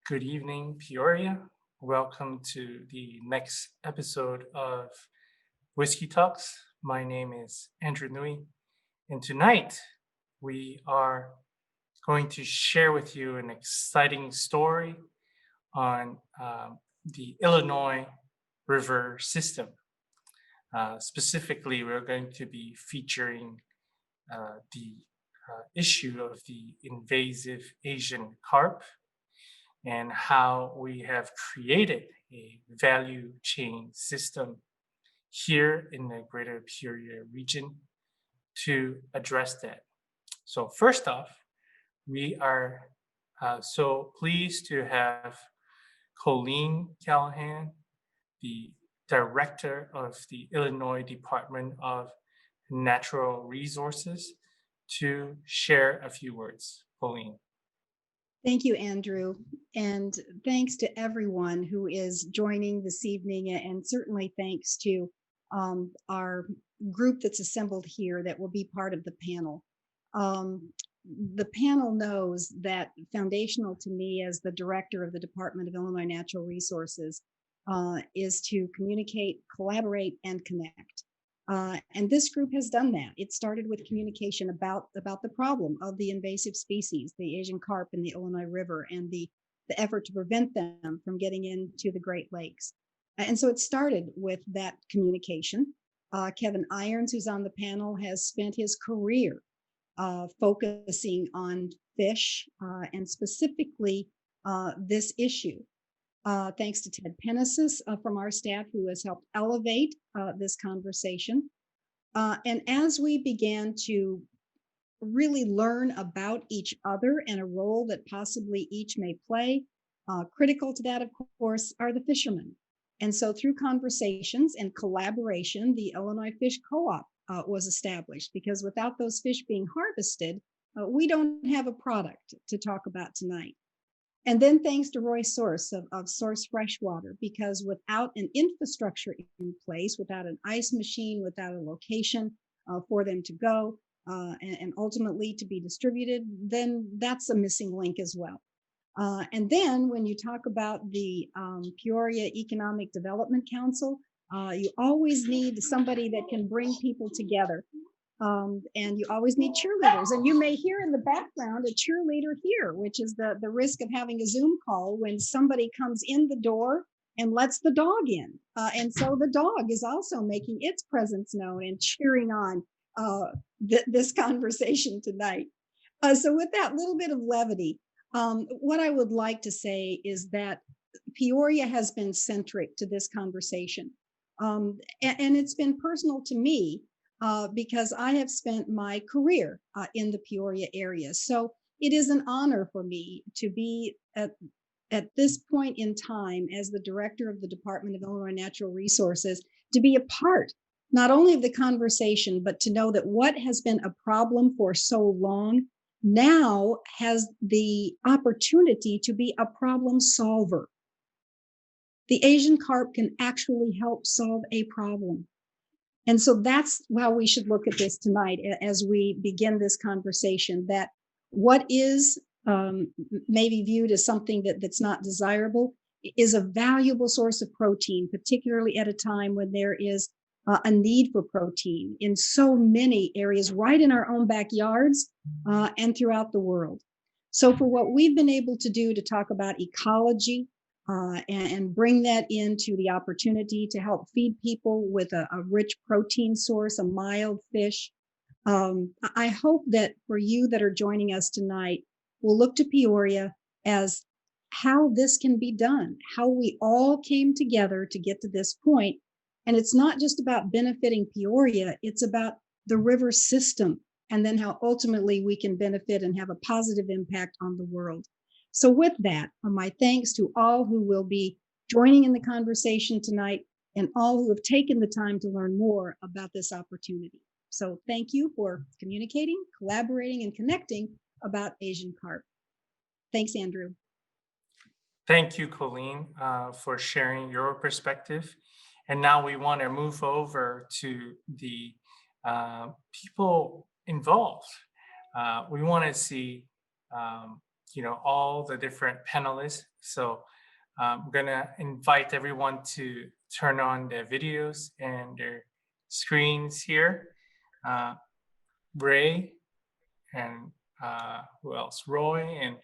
Good evening, Peoria. Welcome to the next episode of Whiskey Talks. My name is Andrew Nui, and tonight we are going to share with you an exciting story on the Illinois River system. Specifically, we're going to be featuring the issue of the invasive Asian carp and how we have created a value chain system here in the Greater Peoria region to address that. So first off, we are so pleased to have Colleen Callahan, the Director of the Illinois Department of Natural Resources, to share a few words. Colleen. Thank you, Andrew. And thanks to everyone who is joining this evening. And certainly thanks to our group that's assembled here that will be part of the panel. The panel knows that foundational to me as the director of the Department of Illinois Natural Resources is to communicate, collaborate, and connect. And this group has done that. It started with communication about the problem of the invasive species, the Asian carp in the Illinois River, and the effort to prevent them from getting into the Great Lakes. And so it started with that communication. Kevin Irons, who's on the panel, has spent his career focusing on fish and specifically this issue. Thanks to Ted Penesis from our staff, who has helped elevate this conversation. And as we began to really learn about each other and a role that possibly each may play, critical to that, of course, are the fishermen. And so through conversations and collaboration, the Illinois Fish Co-op was established, because without those fish being harvested, we don't have a product to talk about tonight. And then thanks to Roy Sorce of Sorce Freshwater, because without an infrastructure in place, without an ice machine, without a location for them to go and ultimately to be distributed, then that's a missing link as well. And then when you talk about the Peoria Economic Development Council, you always need somebody that can bring people together. And you always need cheerleaders. And you may hear in the background a cheerleader here, which is the risk of having a Zoom call when somebody comes in the door and lets the dog in. And so the dog is also making its presence known and cheering on this conversation tonight. So with that little bit of levity, what I would like to say is that Peoria has been centric to this conversation. And it's been personal to me because I have spent my career in the Peoria area. So it is an honor for me to be at this point in time as the director of the Department of Illinois Natural Resources, to be a part not only of the conversation, but to know that what has been a problem for so long now has the opportunity to be a problem solver. The Asian carp can actually help solve a problem. And so that's how we should look at this tonight as we begin this conversation, that what is maybe viewed as something that's not desirable is a valuable source of protein, particularly at a time when there is a need for protein in so many areas, right in our own backyards and throughout the world. So for what we've been able to do to talk about ecology, and bring that into the opportunity to help feed people with a rich protein source, a mild fish. I hope that for you that are joining us tonight, we'll look to Peoria as how this can be done, how we all came together to get to this point. And it's not just about benefiting Peoria, it's about the river system, and then how ultimately we can benefit and have a positive impact on the world. So with that, my thanks to all who will be joining in the conversation tonight and all who have taken the time to learn more about this opportunity. So thank you for communicating, collaborating, and connecting about Asian carp. Thanks, Andrew. Thank you, Colleen, for sharing your perspective. And now we want to move over to the people involved. We want to see all the different panelists. So I'm gonna invite everyone to turn on their videos and their screens here. Ray and who else? Roy and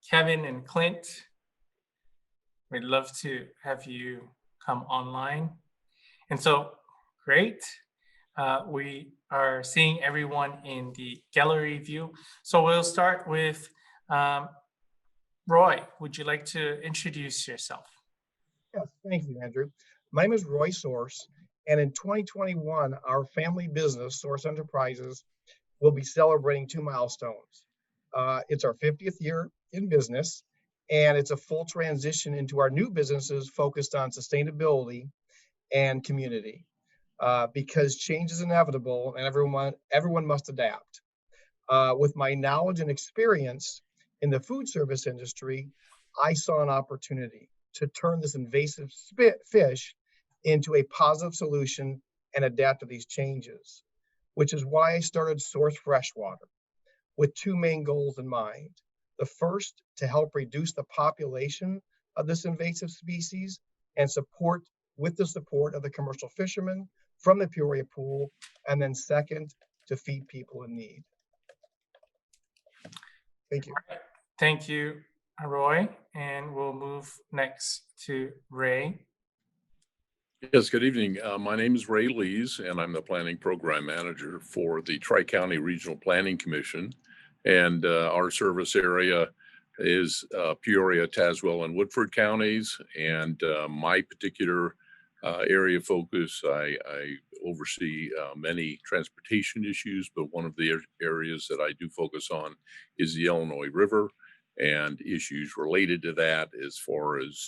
Kevin and Clint. We'd love to have you come online. And so, great. We are seeing everyone in the gallery view. So we'll start with Roy. Would you like to introduce yourself? Yes, thank you, Andrew. My name is Roy Sorce, and in 2021, our family business, Sorce Enterprises, will be celebrating 2 milestones. It's our 50th year in business, and it's a full transition into our new businesses focused on sustainability and community, because change is inevitable and everyone must adapt. With my knowledge and experience in the food service industry, I saw an opportunity to turn this invasive fish into a positive solution and adapt to these changes, which is why I started Sorce Freshwater with 2 main goals in mind. The first, to help reduce the population of this invasive species and with the support of the commercial fishermen from the Peoria pool, and then second, to feed people in need. Thank you. Thank you, Roy. And we'll move next to Ray. Yes, good evening. My name is Ray Lees, and I'm the Planning Program Manager for the Tri-County Regional Planning Commission. And our service area is Peoria, Tazewell, and Woodford counties. And my particular area of focus, I oversee many transportation issues, but one of the areas that I do focus on is the Illinois River and issues related to that as far as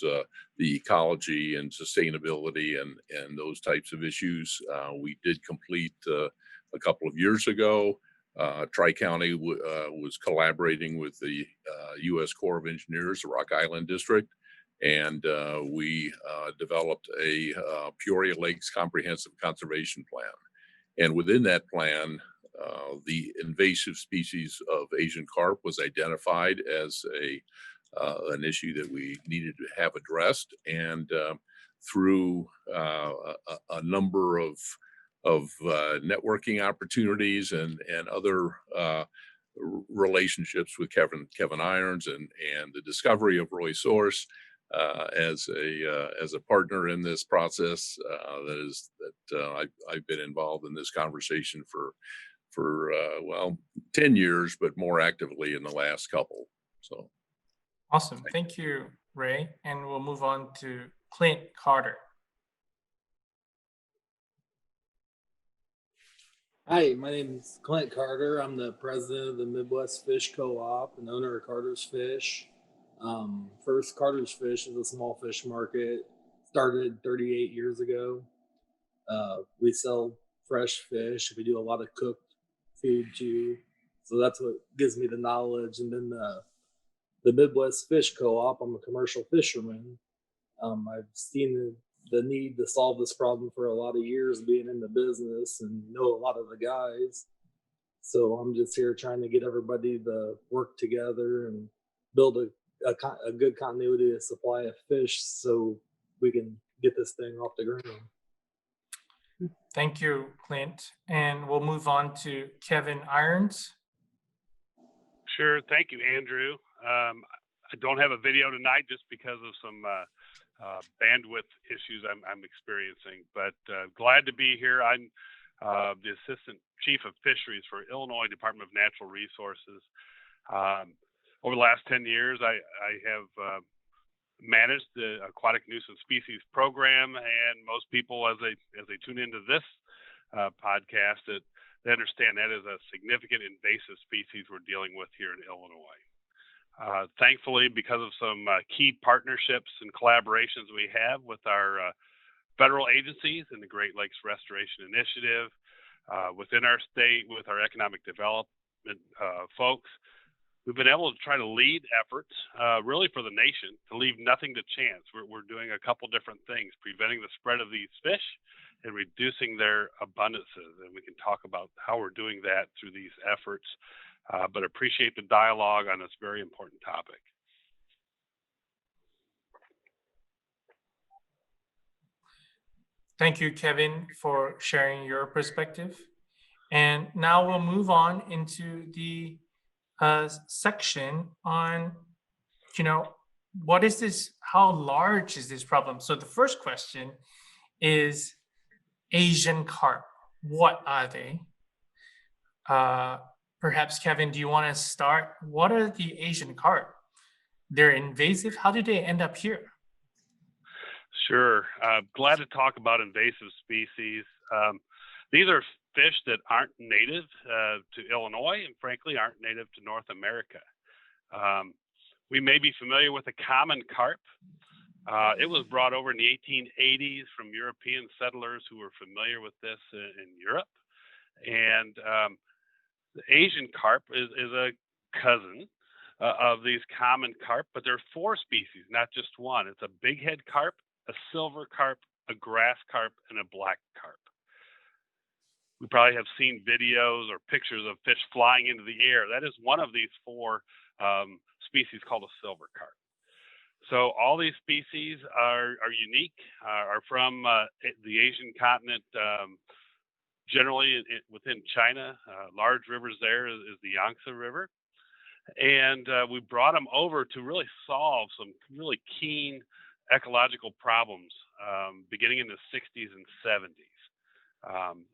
the ecology and sustainability and those types of issues. We did complete a couple of years ago. Tri-County was collaborating with the U.S. Corps of Engineers, the Rock Island District, and we developed a Peoria Lakes Comprehensive Conservation Plan. And within that plan, the invasive species of Asian carp was identified as an issue that we needed to have addressed. And through a number of networking opportunities and other relationships with Kevin Irons and the discovery of Roy Sorce as a partner in this process, I've been involved in this conversation for 10 years, but more actively in the last couple. So awesome. Thank you, Ray. And we'll move on to Clint Carter. Hi, my name is Clint Carter. I'm the president of the Midwest Fish Co-op and owner of Carter's Fish. First, Carter's Fish is a small fish market. Started 38 years ago. We sell fresh fish. We do a lot of cooked food too. So that's what gives me the knowledge. And then the Midwest Fish Co-op, I'm a commercial fisherman. I've seen the need to solve this problem for a lot of years being in the business and know a lot of the guys. So I'm just here trying to get everybody to work together and build a good continuity of supply of fish so we can get this thing off the ground. Thank you, Clint. And we'll move on to Kevin Irons. Sure. Thank you, Andrew. I don't have a video tonight just because of some bandwidth issues I'm experiencing, but glad to be here. I'm the Assistant Chief of Fisheries for Illinois Department of Natural Resources. Over the last 10 years, I have managed the Aquatic Nuisance Species Program, and most people, as they tune into this podcast, they understand that is a significant invasive species we're dealing with here in Illinois. Thankfully, because of some key partnerships and collaborations we have with our federal agencies and the Great Lakes Restoration Initiative, within our state, with our economic development folks, we've been able to try to lead efforts really for the nation to leave nothing to chance. We're doing a couple different things, preventing the spread of these fish and reducing their abundances. And we can talk about how we're doing that through these efforts. but appreciate the dialogue on this very important topic. Thank you, Kevin, for sharing your perspective. And now we'll move on into the section on, what is this? How large is this problem? So the first question is Asian carp. What are they? Perhaps, Kevin, do you want to start? What are the Asian carp? They're invasive. How did they end up here? Sure. Glad to talk about invasive species. These are fish that aren't native to Illinois and frankly aren't native to North America. We may be familiar with the common carp. It was brought over in the 1880s from European settlers who were familiar with this in Europe. And the Asian carp is a cousin of these common carp, but there are 4 species, not just one. It's a bighead carp, a silver carp, a grass carp, and a black carp. We probably have seen videos or pictures of fish flying into the air. That is one of these 4 species called a silver carp. So all these species are unique, are from the Asian continent, generally within China. Large rivers there is the Yangtze River. And we brought them over to really solve some really keen ecological problems beginning in the 60s and 70s.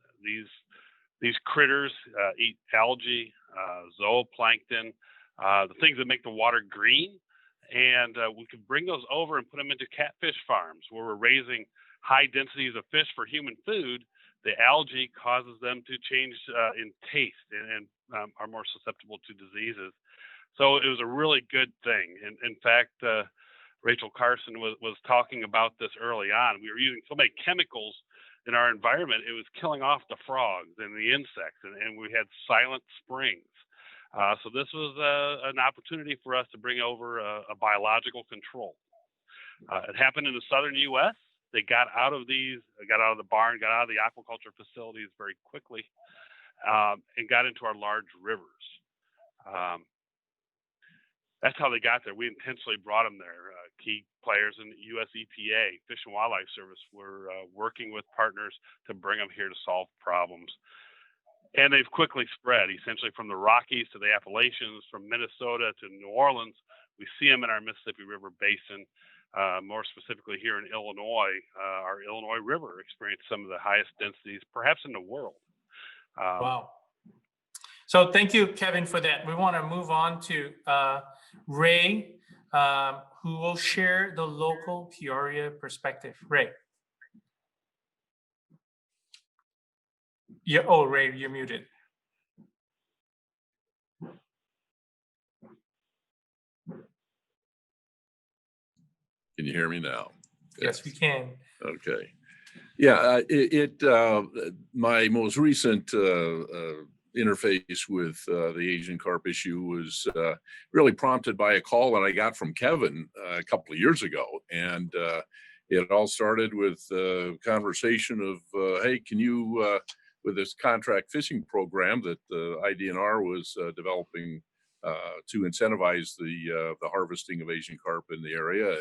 These critters eat algae, zooplankton, the things that make the water green. And we could bring those over and put them into catfish farms where we're raising high densities of fish for human food. The algae causes them to change in taste and are more susceptible to diseases. So it was a really good thing. And in fact, Rachel Carson was talking about this early on. We were using so many chemicals in our environment, it was killing off the frogs and the insects, and we had silent springs. So this was an opportunity for us to bring over a biological control. It happened in the southern U.S. They got out of the barn, got out of the aquaculture facilities very quickly, and got into our large rivers. That's how they got there. We intentionally brought them there. Key players in the U.S. EPA, Fish and Wildlife Service, were working with partners to bring them here to solve problems. And they've quickly spread, essentially from the Rockies to the Appalachians, from Minnesota to New Orleans. We see them in our Mississippi River Basin. More specifically here in Illinois, our Illinois River experienced some of the highest densities, perhaps in the world. Wow. So thank you, Kevin, for that. We want to move on to Ray, who will share the local Peoria perspective. Ray. Yeah. Oh, Ray, you're muted. Can you hear me now? Yes, we can. Okay. Yeah, my most recent interface with the Asian carp issue was really prompted by a call that I got from Kevin a couple of years ago. And it all started with a conversation of, hey, can you, with this contract fishing program that the IDNR was developing to incentivize the harvesting of Asian carp in the area.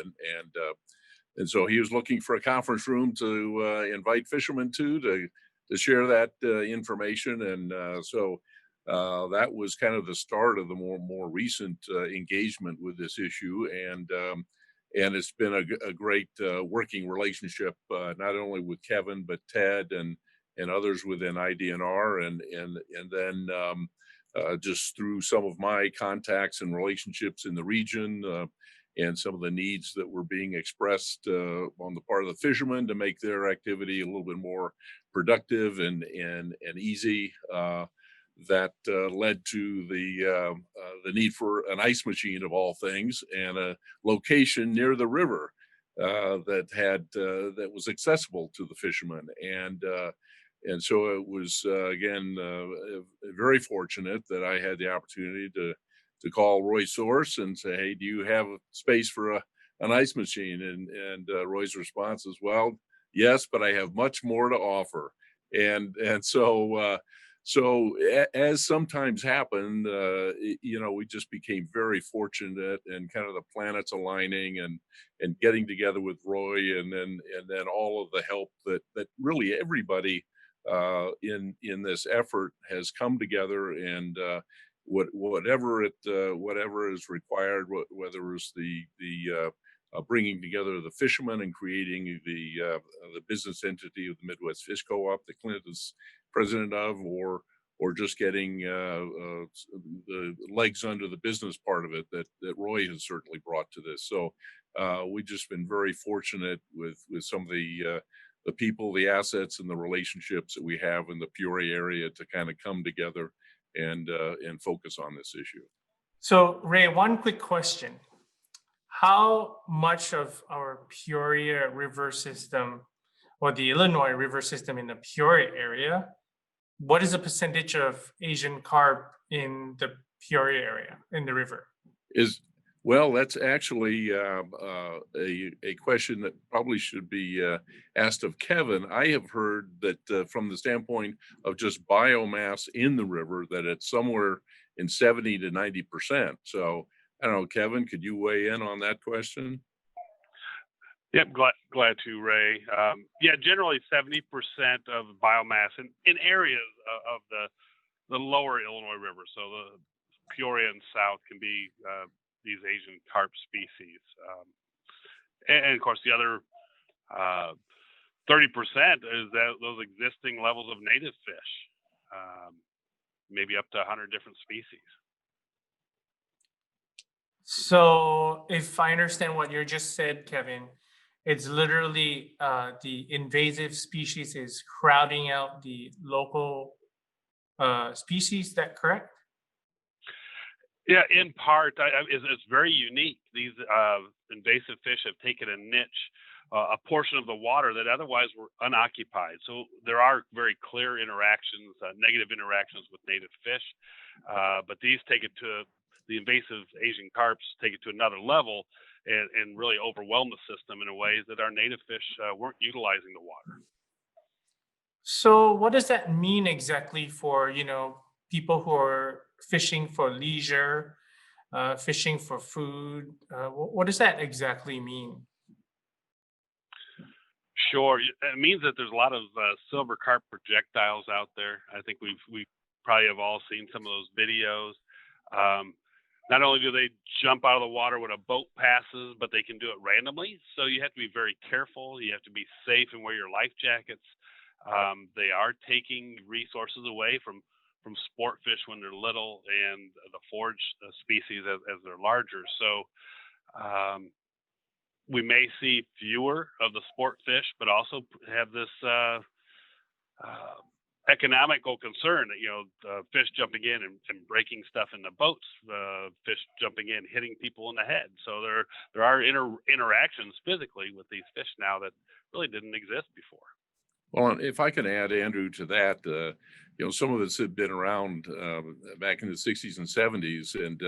And so he was looking for a conference room to invite fishermen to share that information. And so that was kind of the start of the more recent engagement with this issue. And it's been a great working relationship, not only with Kevin, but Ted and others within IDNR. And then just through some of my contacts and relationships in the region, and some of the needs that were being expressed on the part of the fishermen to make their activity a little bit more productive and easy. That led to the need for an ice machine of all things, and a location near the river that was accessible to the fishermen. And so it was again very fortunate that I had the opportunity to call Roy Sorce and say, hey, do you have space for an ice machine? And Roy's response is, well, yes, but I have much more to offer. And so So as sometimes happened, we just became very fortunate, and kind of the planets aligning, and getting together with Roy, and then all of the help that really everybody in this effort has come together, and whatever is required, whether it's the bringing together the fishermen and creating the business entity of the Midwest Fish Co-op that Clint is president of, or just getting the legs under the business part of it that Roy has certainly brought to this. So we've just been very fortunate with some of the people, the assets, and the relationships that we have in the Peoria area to kind of come together and focus on this issue. So, Ray, one quick question. How much of our Peoria river system, or the Illinois river system in the Peoria area, what is the percentage of Asian carp in the Peoria area, in the river? Well, that's actually a question that probably should be asked of Kevin. I have heard that from the standpoint of just biomass in the river, that it's somewhere in 70 to 90%. So I don't know, Kevin, could you weigh in on that question? Yep, glad to, Ray. Yeah, generally 70% of biomass in areas of the lower Illinois River. So the Peoria and south can be these Asian carp species. And of course, the other 30% is those existing levels of native fish, maybe up to 100 different species. So if I understand what you just said, Kevin, it's literally the invasive species is crowding out the local species. Is that correct? Yeah, in part, it's very unique. These invasive fish have taken a niche, a portion of the water that otherwise were unoccupied. So there are very clear interactions, negative interactions with native fish, but these take it to the invasive Asian carps, take it to another level, and really overwhelm the system in a ways that our native fish weren't utilizing the water. So what does that mean exactly for, people who are fishing for leisure, fishing for food? What does that exactly mean? Sure, it means that there's a lot of silver carp projectiles out there. I think we probably have all seen some of those videos. Not only do they jump out of the water when a boat passes, but they can do it randomly. So you have to be very careful. You have to be safe and wear your life jackets. They are taking resources away from sport fish when they're little, and the forage species as they're larger. So we may see fewer of the sport fish, but also have this economical concern that fish jumping in and breaking stuff in the boats, fish jumping in, hitting people in the head. So there are interactions physically with these fish now that really didn't exist before. Well, if I can add, Andrew, to that, some of us had been around back in the 60s and 70s, and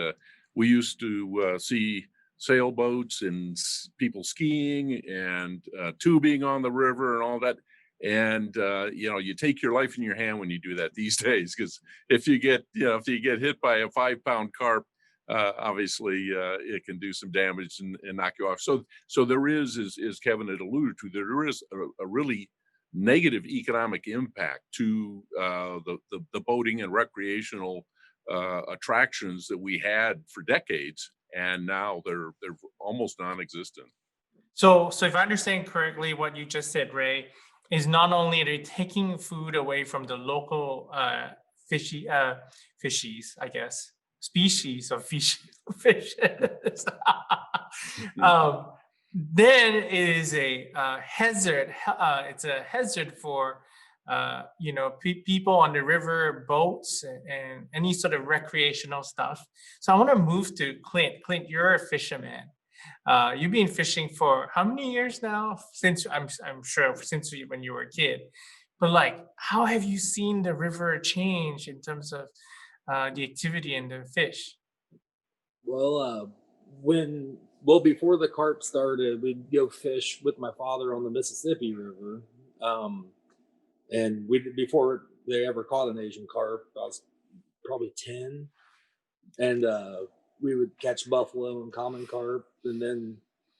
we used to see sailboats and people skiing and tubing on the river and all that. And you take your life in your hand when you do that these days, because if you get hit by a 5-pound carp, obviously it can do some damage and knock you off. So there is, as Kevin had alluded to, there is a really negative economic impact to the boating and recreational attractions that we had for decades, and now they're almost non-existent. So if I understand correctly, what you just said, Ray, is not only are they taking food away from the local fishies, I guess, species of fishes. Then it is a hazard. It's a hazard for people on the river, boats, and any sort of recreational stuff. So I want to move to Clint. Clint, you're a fisherman. You've been fishing for how many years now? Since I'm sure since when you were a kid. But how have you seen the river change in terms of the activity and the fish? Well, before the carp started, we'd go fish with my father on the Mississippi River, and before they ever caught an Asian carp. I was probably 10, and we would catch buffalo and common carp. And then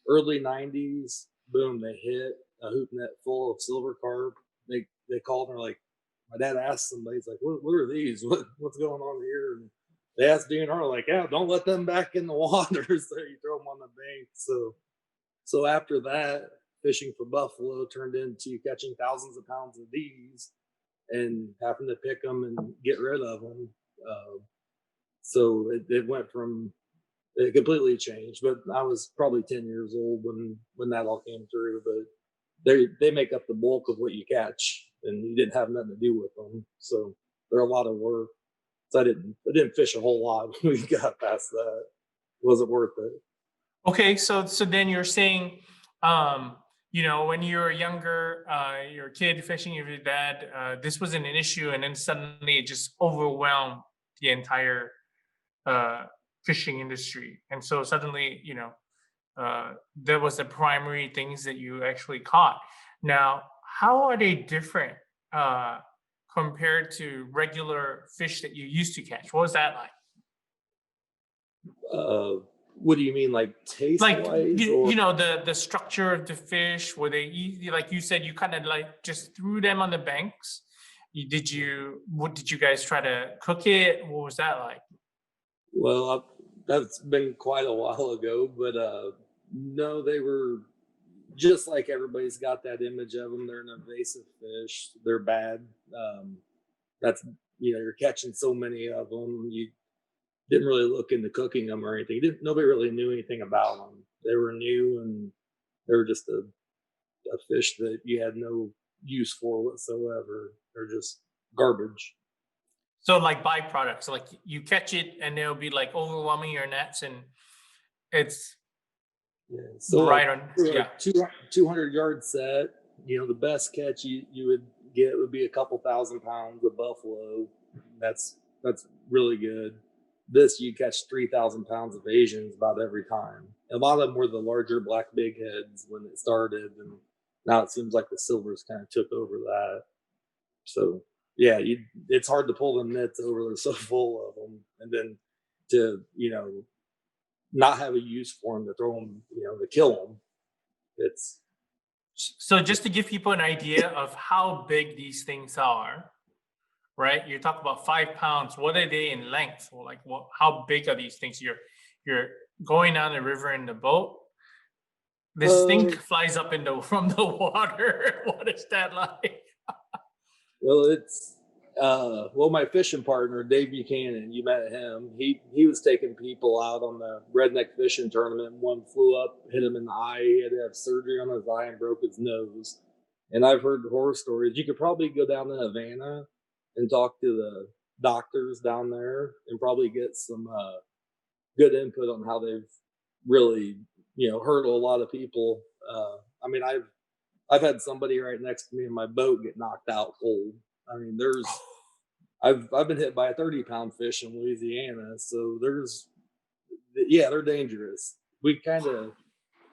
early 90s, boom, they hit a hoop net full of silver carp. They called and they're like, my dad asked somebody, he's like, what are these? What's going on here? And they asked DNR, like, yeah, don't let them back in the water. So you throw them on the bank. So after that, fishing for buffalo turned into catching thousands of pounds of these and having to pick them and get rid of them. So it went from, it completely changed. But I was probably 10 years old when that all came through. But they make up the bulk of what you catch, and you didn't have nothing to do with them. So they're a lot of work. So I didn't fish a whole lot when we got past that. It wasn't worth it. Okay, so then you're saying, when you were younger, you're a kid fishing with your dad, this wasn't an issue, and then suddenly it just overwhelmed the entire fishing industry, and so suddenly, there was the primary things that you actually caught. Now, how are they different compared to regular fish that you used to catch? What was that like? What do you mean, like taste Like wise? the structure of the fish, were they easy? Like you said, you kind of like just threw them on the banks. Did you guys try to cook it? What was that like? Well, that's been quite a while ago, but no, they were just like everybody's got that image of them. They're an invasive fish. They're bad. That's you're catching so many of them. You didn't really look into cooking them or anything. Nobody really knew anything about them. They were new, and they were just a fish that you had no use for whatsoever. They're just garbage. So like byproducts, like you catch it and it'll be like overwhelming your nets, and it's Yeah. So right like, on. for Yeah. a 200-yard set, the best catch you would get would be a couple thousand pounds of buffalo. That's really good. This you catch 3,000 pounds of Asians about every time. A lot of them were the larger black big heads when it started, and now it seems like the silvers kind of took over that. So yeah, it's hard to pull them nets over. They're so full of them, and then to not have a use for them, to throw them, to kill them. It's So just to give people an idea of how big these things are, right? You talk about 5 pounds. What are they in length? Or like how big are these things? You're going down the river in the boat. This thing flies up from the water. What is that like? well, it's my fishing partner Dave Buchanan. You met him. He was taking people out on the redneck fishing tournament. One flew up, hit him in the eye. He had to have surgery on his eye and broke his nose. And I've heard horror stories. You could probably go down to Havana and talk to the doctors down there and probably get some good input on how they've really hurt a lot of people. I mean, I've had somebody right next to me in my boat get knocked out cold. I mean, I've been hit by a 30-pound fish in Louisiana, so they're dangerous. We kind of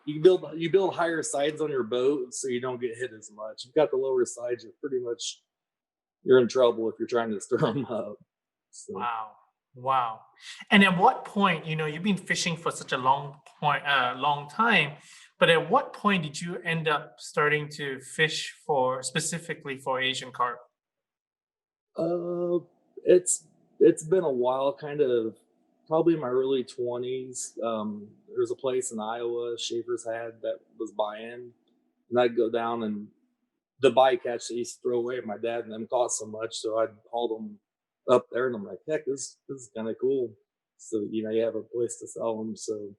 you build higher sides on your boat so you don't get hit as much. You've got the lower sides, you're in trouble if you're trying to stir them up. So. Wow. And at what point, you've been fishing for such a long time, but at what point did you end up starting to fish specifically for Asian carp? It's been a while, kind of probably in my early 20s. There's a place in Iowa Schaefer's had that was buy-in, and I'd go down, and the bycatch that he used to throw away, my dad and them caught so much, so I'd haul them up there, and I'm like, heck, this is kind of cool. So you have a place to sell them. So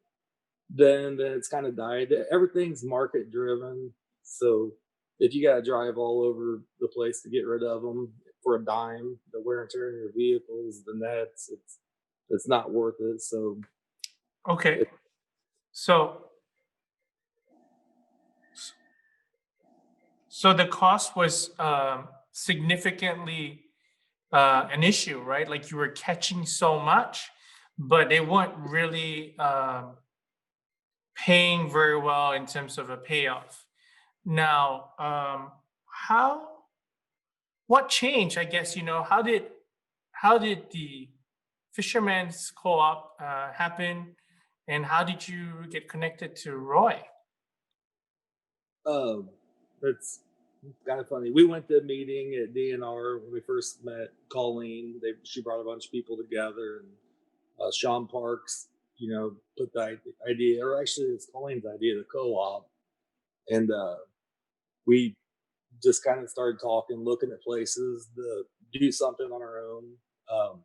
then it's kind of died. Everything's market driven. So if you got to drive all over the place to get rid of them for a dime, the wear and tear on your vehicles, the nets, it's not worth it. So okay, so the cost was significantly an issue, right? Like you were catching so much, but they weren't really paying very well in terms of a payoff. Now, what changed? I guess, how did the Fisherman's Co-op happen, and how did you get connected to Roy? It's kind of funny. We went to a meeting at DNR when we first met Colleen. She brought a bunch of people together, and Sean Parks, put the idea, or actually it's Colleen's idea, the co-op, and we just kind of started talking, looking at places to do something on our own. Um,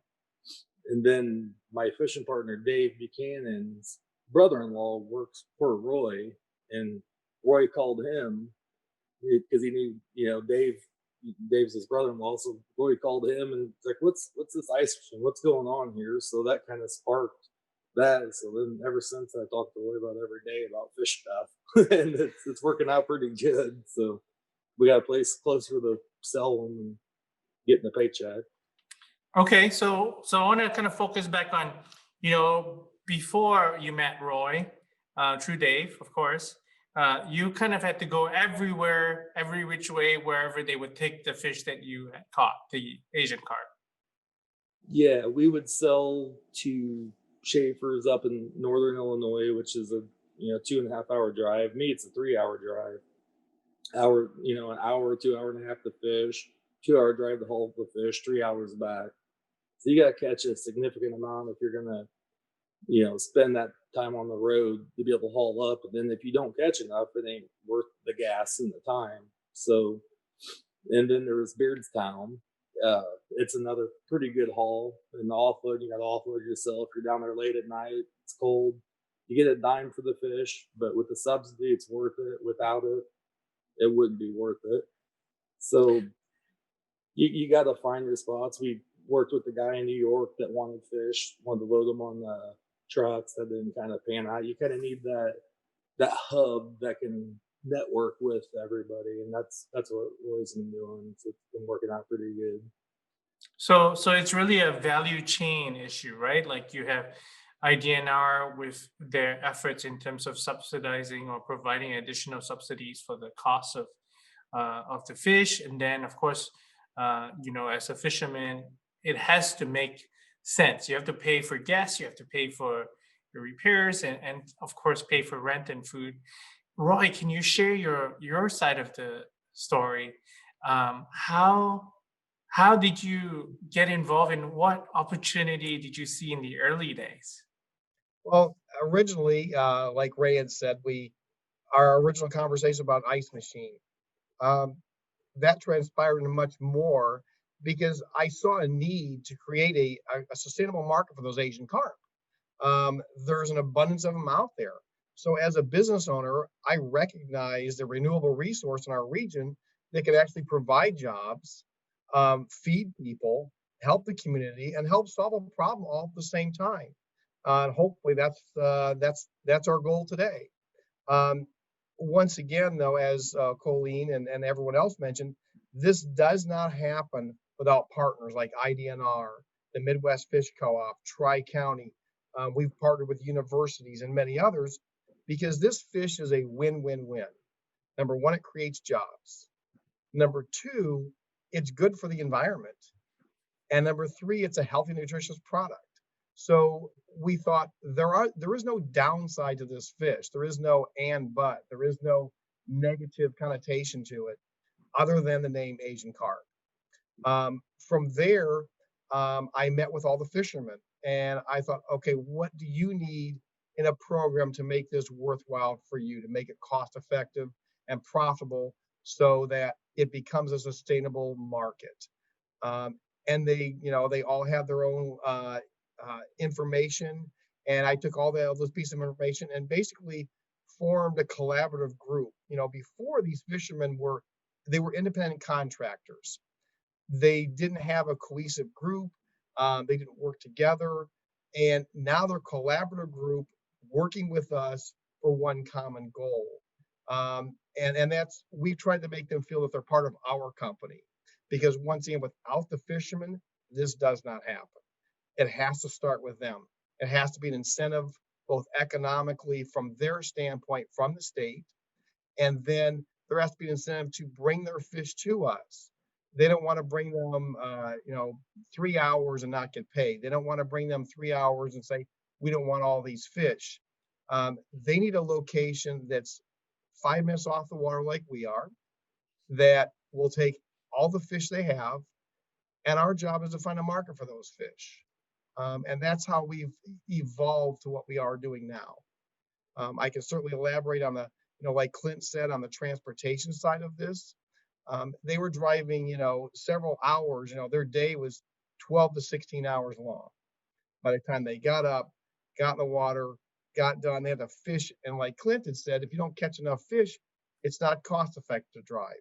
and then my fishing partner, Dave Buchanan's brother-in-law, works for Roy, and Roy called him because he knew, Dave's his brother-in-law. So Roy called him and it's like, what's this ice fishing? What's going on here? So that kind of sparked that. So then ever since I talk to Roy about every day about fish stuff, and it's working out pretty good. So we got a place closer to sell them and getting a paycheck. Okay, so I want to kind of focus back on, before you met Roy, through Dave, of course, you kind of had to go everywhere, every which way, wherever they would take the fish that you had caught, the Asian carp. Yeah, we would sell to Schaefer's up in northern Illinois, which is a 2.5 hour drive. Me, it's a 3 hour drive. An hour, 2 hour and a half to fish, 2 hour drive to haul the fish, 3 hours back. So you got to catch a significant amount if you're gonna, spend that time on the road to be able to haul up. And then if you don't catch enough, it ain't worth the gas and the time. So, and then there's Beardstown. It's another pretty good haul. And the offload, you got to offload yourself. You're down there late at night. It's cold. You get a dime for the fish, but with the subsidy, it's worth it. Without it, it wouldn't be worth it. So you got to find your spots. We worked with the guy in New York that wanted fish, wanted to load them on the trucks. That didn't kind of pan out. You kind of need that hub that can network with everybody, and that's what Roy's been doing. So it's been working out pretty good. So it's really a value chain issue, right? Like you have IDNR with their efforts in terms of subsidizing or providing additional subsidies for the cost of the fish, and then of course, as a fisherman, it has to make sense. You have to pay for gas, you have to pay for your repairs, and of course pay for rent and food. Roy, can you share your side of the story? How did you get involved, and what opportunity did you see in the early days? Well, originally, like Ray had said, our original conversation about ice machine, um, that transpired into much more because I saw a need to create a sustainable market for those Asian carp. There's an abundance of them out there. So as a business owner, I recognize the renewable resource in our region that can actually provide jobs, feed people, help the community, and help solve a problem all at the same time. And hopefully that's our goal today. Um, Once again, though, as Colleen and everyone else mentioned, this does not happen without partners like IDNR, the Midwest Fish Co-op, Tri-County. We've partnered with universities and many others because this fish is a win-win-win. Number one, it creates jobs. Number two, it's good for the environment. And number three, it's a healthy, nutritious product. So we thought there is no downside to this fish. There is no and but. There is no negative connotation to it other than the name Asian carp. From there, I met with all the fishermen and I thought, okay, what do you need in a program to make this worthwhile for you, to make it cost effective and profitable so that it becomes a sustainable market? And they all have their own information. And I took all those pieces of information and basically formed a collaborative group. Before these fishermen were independent contractors. They didn't have a cohesive group. They didn't work together. And now they're a collaborative group working with us for one common goal. And we tried to make them feel that they're part of our company. Because once again, without the fishermen, this does not happen. It has to start with them. It has to be an incentive, both economically from their standpoint, from the state, and then there has to be an incentive to bring their fish to us. They don't want to bring them, 3 hours and not get paid. They don't want to bring them 3 hours and say, we don't want all these fish. They need a location that's 5 minutes off the water like we are, that will take all the fish they have, and our job is to find a market for those fish. And that's how we've evolved to what we are doing now. I can certainly elaborate on the, like Clint said, on the transportation side of this. They were driving, several hours. Their day was 12 to 16 hours long. By the time they got up, got in the water, got done, they had to fish. And like Clint had said, if you don't catch enough fish, it's not cost effective to drive.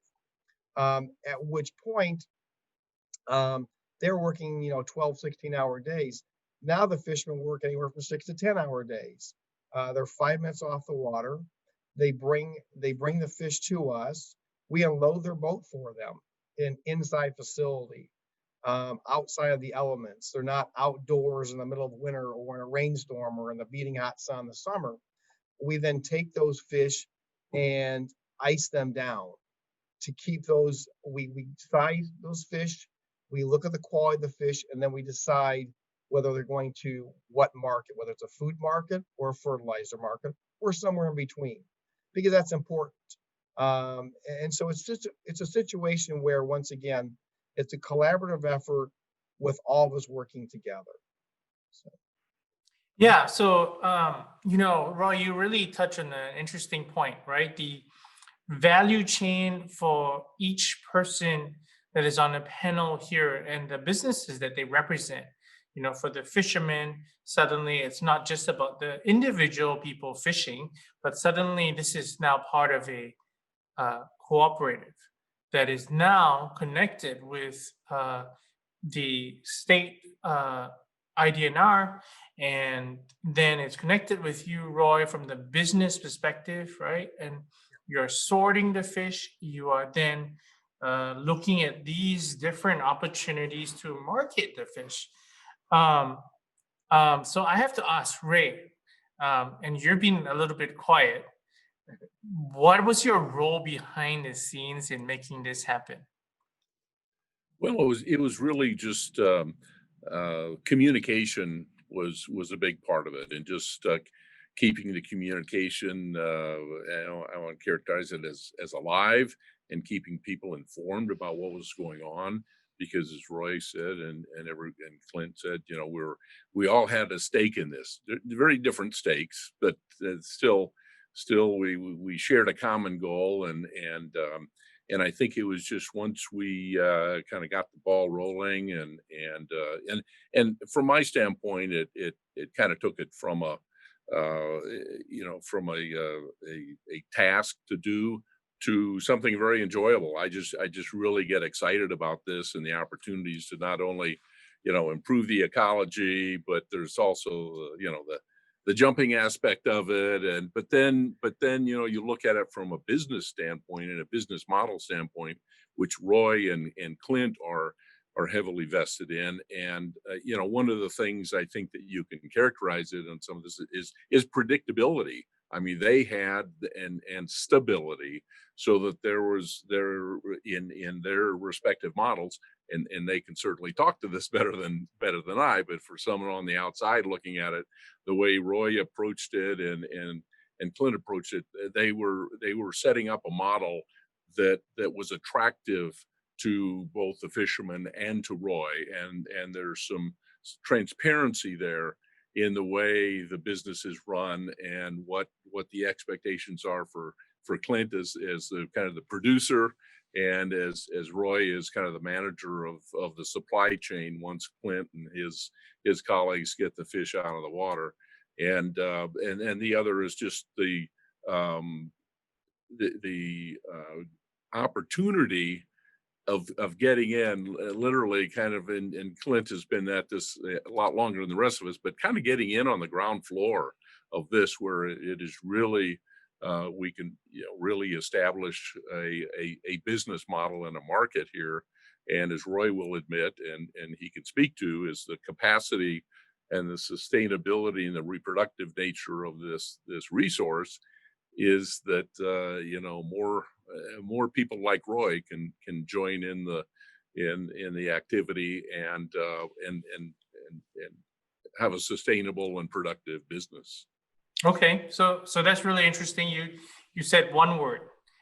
At which point, they're working, 12, 16-hour days. Now the fishermen work anywhere from 6 to 10-hour days. They're 5 minutes off the water. They bring the fish to us. We unload their boat for them in inside facility, outside of the elements. They're not outdoors in the middle of winter or in a rainstorm or in the beating hot sun in the summer. We then take those fish and ice them down to keep those. We size those fish. We look at the quality of the fish, and then we decide whether they're going to what market, whether it's a food market or a fertilizer market or somewhere in between, because that's important. And so it's a situation where, once again, it's a collaborative effort with all of us working together. So. Yeah, so Roy, you really touch on an interesting point, right? The value chain for each person that is on the panel here and the businesses that they represent. For the fishermen, suddenly it's not just about the individual people fishing, but suddenly this is now part of a cooperative that is now connected with the state IDNR, and then it's connected with you, Roy, from the business perspective, right? And you're sorting the fish. You are then looking at these different opportunities to market the fish. So I have to ask Ray, and you're being a little bit quiet. What was your role behind the scenes in making this happen? Well, it was really just communication was a big part of it, and just keeping the communication. I want to characterize it as alive, and keeping people informed about what was going on. Because, as Roy said, and Clint said, we all had a stake in this. They're very different stakes, but still we shared a common goal, and I think it was just once we kind of got the ball rolling, and from my standpoint, it kind of took it from a task to do to something very enjoyable. I just really get excited about this and the opportunities to not only improve the ecology, but there's also the jumping aspect of it. And but then you look at it from a business standpoint and a business model standpoint, which Roy and Clint are heavily vested in. And one of the things I think that you can characterize it on some of this is predictability. I mean, they had and stability, so that there in their respective models, and they can certainly talk to this better than I. But for someone on the outside looking at it, the way Roy approached it and Clint approached it, they were setting up a model that was attractive to both the fishermen and to Roy, and there's some transparency there in the way the business is run, and what the expectations are for Clint as the kind of the producer, and as Roy is kind of the manager of the supply chain once Clint and his colleagues get the fish out of the water. And the other is just the opportunity of getting in, literally kind of, and Clint has been at this a lot longer than the rest of us, but kind of getting in on the ground floor of this, where it is really we can really establish a business model and a market here. And as Roy will admit, and he can speak to, is the capacity and the sustainability and the reproductive nature of this resource, is that more people like Roy can join in in the activity and have a sustainable and productive business. Okay, so that's really interesting. You said one word,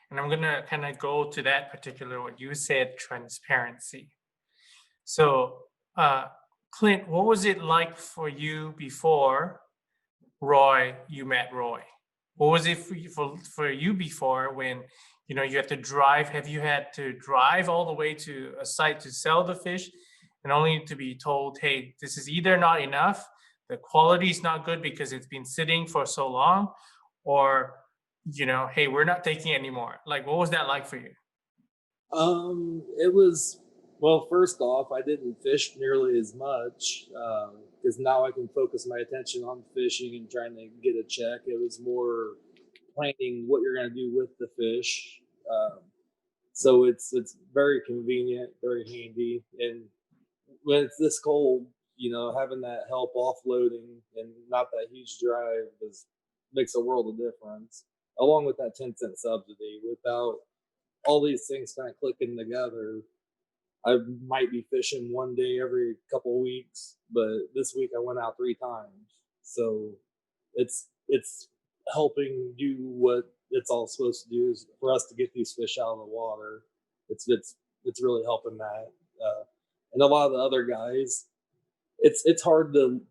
and I'm gonna kind of go to that particular word. You said transparency. So, Clint, what was it like for you before you met Roy? What was it for you before when you have to drive? Have you had to drive all the way to a site to sell the fish, and only to be told, hey, this is either not enough, the quality is not good because it's been sitting for so long, or hey, we're not taking it anymore? Like, what was that like for you? It was, well, first off, I didn't fish nearly as much because now I can focus my attention on fishing and trying to get a check. It was more planning what you're going to do with the fish. So it's very convenient, very handy, and when it's this cold, having that help offloading and not that huge drive makes a world of difference. Along with that 10-cent subsidy, without all these things kind of clicking together, I might be fishing one day every couple of weeks, but this week I went out 3 times. So it's helping do what it's all supposed to do, is for us to get these fish out of the water. It's really helping that. And a lot of the other guys, it's hard to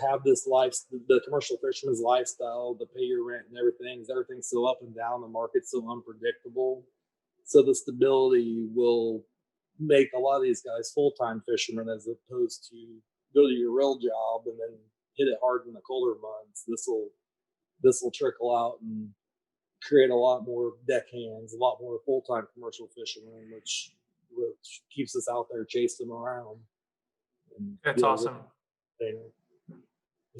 have this life, the commercial fisherman's lifestyle, to pay your rent and everything. Everything's so up and down, the market's so unpredictable. So the stability will make a lot of these guys full-time fishermen, as opposed to go to your real job and then hit it hard in the colder months. This will trickle out and create a lot more deckhands, a lot more full-time commercial fishermen, which keeps us out there chasing them around. That's awesome.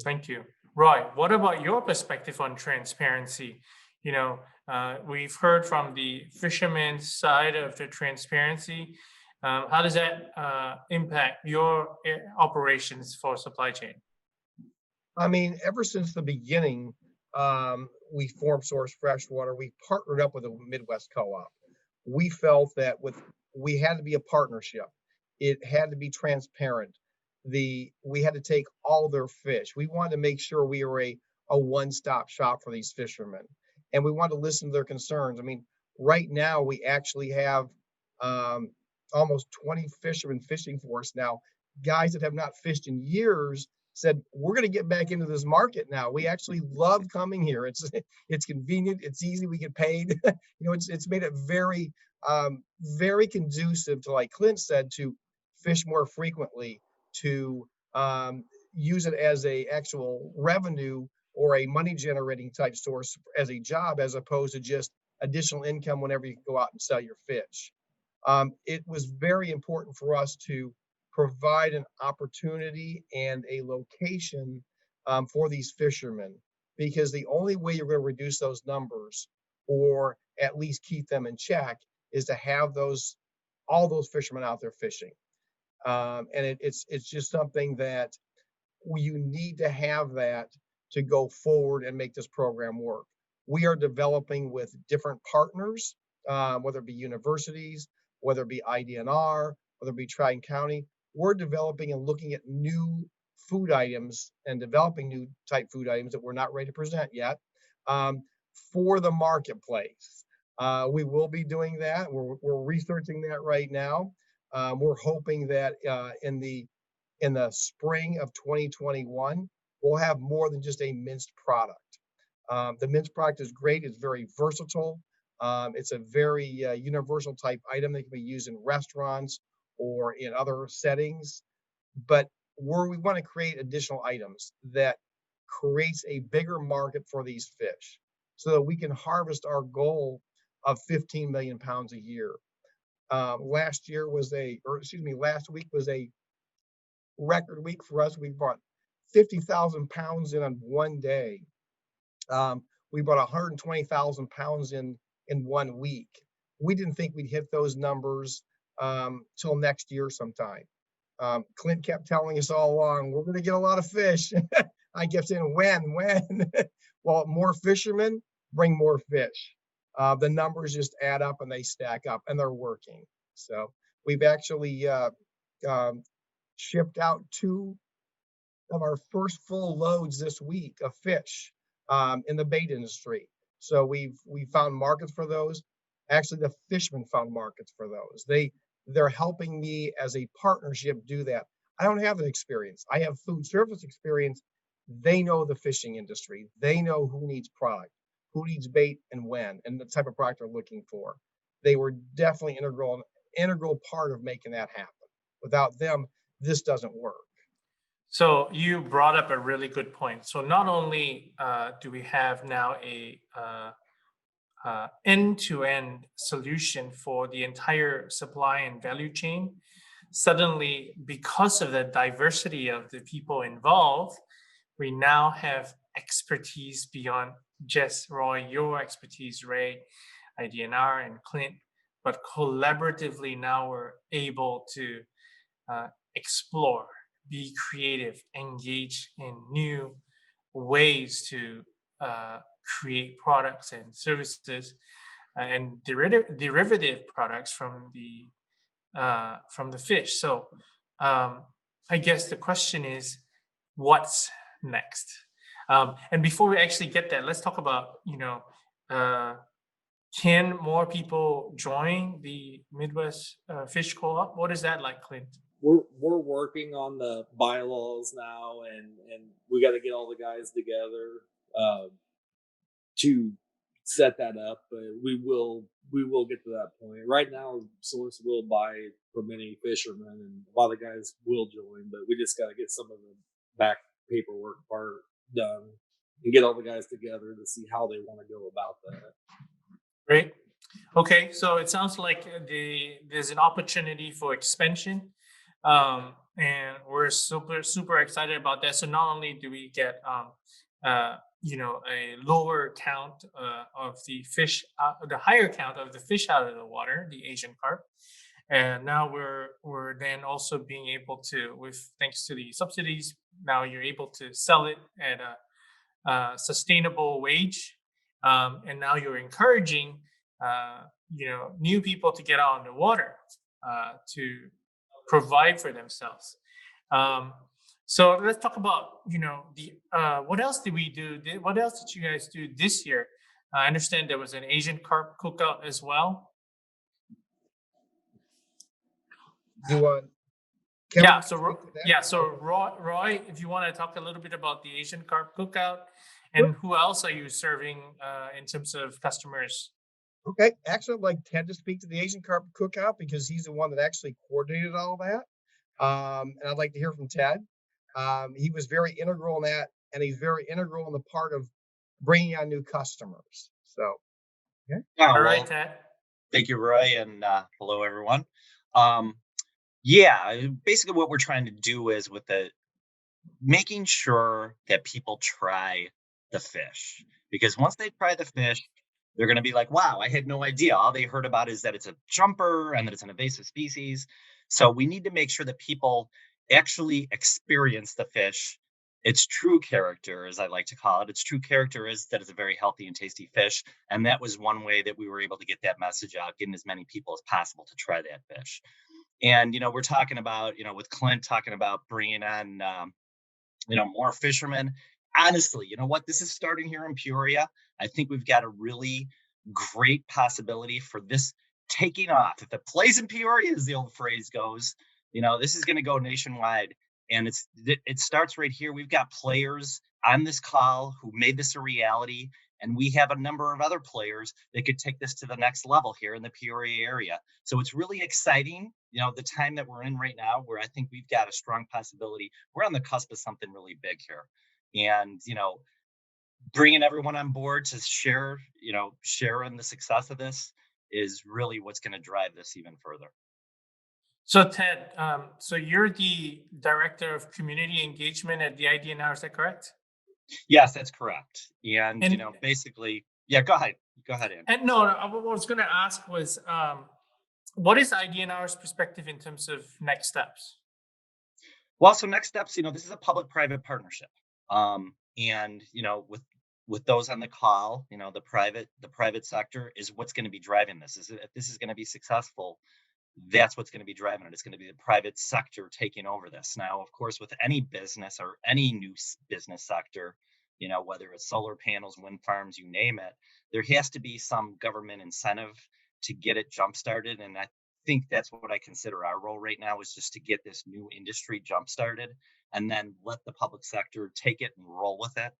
Thank you. Roy, what about your perspective on transparency? We've heard from the fisherman's side of the transparency. How does that impact your operations for supply chain? I mean, ever since the beginning, we formed Sorce Freshwater. We partnered up with a Midwest co-op. We felt that we had to be a partnership. It had to be transparent. We had to take all their fish. We wanted to make sure we were a one-stop shop for these fishermen, and we wanted to listen to their concerns. I mean, right now we actually have almost 20 fishermen fishing for us now. Guys that have not fished in years said, we're going to get back into this market now. We actually love coming here. It's convenient. It's easy. We get paid. It's made it very, very conducive to, like Clint said, to fish more frequently, to use it as a actual revenue or a money generating type source as a job, as opposed to just additional income whenever you go out and sell your fish. It was very important for us to provide an opportunity and a location for these fishermen, because the only way you're going to reduce those numbers, or at least keep them in check, is to have all those fishermen out there fishing. And it's just something that you need to have that to go forward and make this program work. We are developing with different partners, whether it be universities, whether it be IDNR, whether it be Tri County. We're developing and looking at new food items and developing new type food items that we're not ready to present yet for the marketplace. We will be doing that. We're researching that right now. We're hoping that in the spring of 2021, we'll have more than just a minced product. The minced product is great. It's very versatile. It's a very universal type item that can be used in restaurants or in other settings. But we want to create additional items that creates a bigger market for these fish, so that we can harvest our goal of 15 million pounds a year. Last week was a record week for us. We brought 50,000 pounds in on one day. We brought 120,000 pounds in 1 week. We didn't think we'd hit those numbers till next year sometime. Clint kept telling us all along, we're going to get a lot of fish. I kept saying, when? Well, more fishermen bring more fish. The numbers just add up and they stack up, and they're working. So We've actually shipped out 2 of our first full loads this week of fish in the bait industry. So we found markets for those. Actually, the fishermen found markets for those. They're helping me as a partnership do that. I don't have an experience. I have food service experience. They know the fishing industry. They know who needs product, who needs bait and when, and the type of product they're looking for. They were definitely integral part of making that happen. Without them, this doesn't work. So you brought up a really good point. So not only do we have now a end-to-end solution for the entire supply and value chain, suddenly, because of the diversity of the people involved, we now have expertise beyond just Roy, your expertise, Ray, IDNR, and Clint, but collaboratively now we're able to explore, be creative, engage in new ways to create products and services and derivative products from the fish. So I guess the question is, what's next? And before we actually get there, let's talk about, can more people join the Midwest Fish Co-op? What is that like, Clint? We're working on the bylaws now, and we got to get all the guys together to set that up. But we will get to that point. Right now, Sorce will buy from any fisherman, and a lot of guys will join. But we just got to get some of the back paperwork part done and get all the guys together to see how they want to go about that. Great. Okay, so it sounds like there's an opportunity for expansion, and we're super excited about that. So not only do we get a lower count of the fish, the higher count of the fish out of the water, the Asian carp, and now we're then also being able to, with thanks to the subsidies, now you're able to sell it at a sustainable wage, and now you're encouraging new people to get out on the water to provide for themselves. So let's talk about the what else did we do? What else did you guys do this year? I understand there was an Asian carp cookout as well. So Roy, if you want to talk a little bit about the Asian carp cookout, and who else are you serving in terms of customers? Okay, actually, I'd like Ted to speak to the Asian Carp Cookout because he's the one that actually coordinated all that. And I'd like to hear from Ted. He was very integral in that, and he's very integral in the part of bringing on new customers. So, okay. All right, Ted. Thank you, Roy, and hello, everyone. Basically what we're trying to do is making sure that people try the fish, because once they try the fish, they're going to be like, wow, I had no idea. All they heard about is that it's a jumper and that it's an invasive species. So we need to make sure that people actually experience the fish. Its true character, as I like to call it, its true character is that it's a very healthy and tasty fish. And that was one way that we were able to get that message out, getting as many people as possible to try that fish. And, we're talking about, with Clint talking about bringing on, more fishermen. Honestly, you know what? This is starting here in Peoria. I think we've got a really great possibility for this taking off. If it plays in Peoria, as the old phrase goes, this is going to go nationwide. And it starts right here. We've got players on this call who made this a reality. And we have a number of other players that could take this to the next level here in the Peoria area. So it's really exciting, the time that we're in right now, where I think we've got a strong possibility. We're on the cusp of something really big here. And, bringing everyone on board to share in the success of this is really what's going to drive this even further. So Ted, so you're the Director of Community Engagement at the IDNR, is that correct? Yes, that's correct. And basically, go ahead. Go ahead, Andy. And no, what I was going to ask was, what is IDNR's perspective in terms of next steps? Well, so next steps, this is a public-private partnership. And, with those on the call, the private sector is what's going to be driving this. If this is going to be successful, that's what's going to be driving it. It's going to be the private sector taking over this. Now, of course, with any business or any new business sector, whether it's solar panels, wind farms, you name it, there has to be some government incentive to get it jump started. And I think that's what I consider our role right now, is just to get this new industry jump started and then let the public sector take it and roll with it.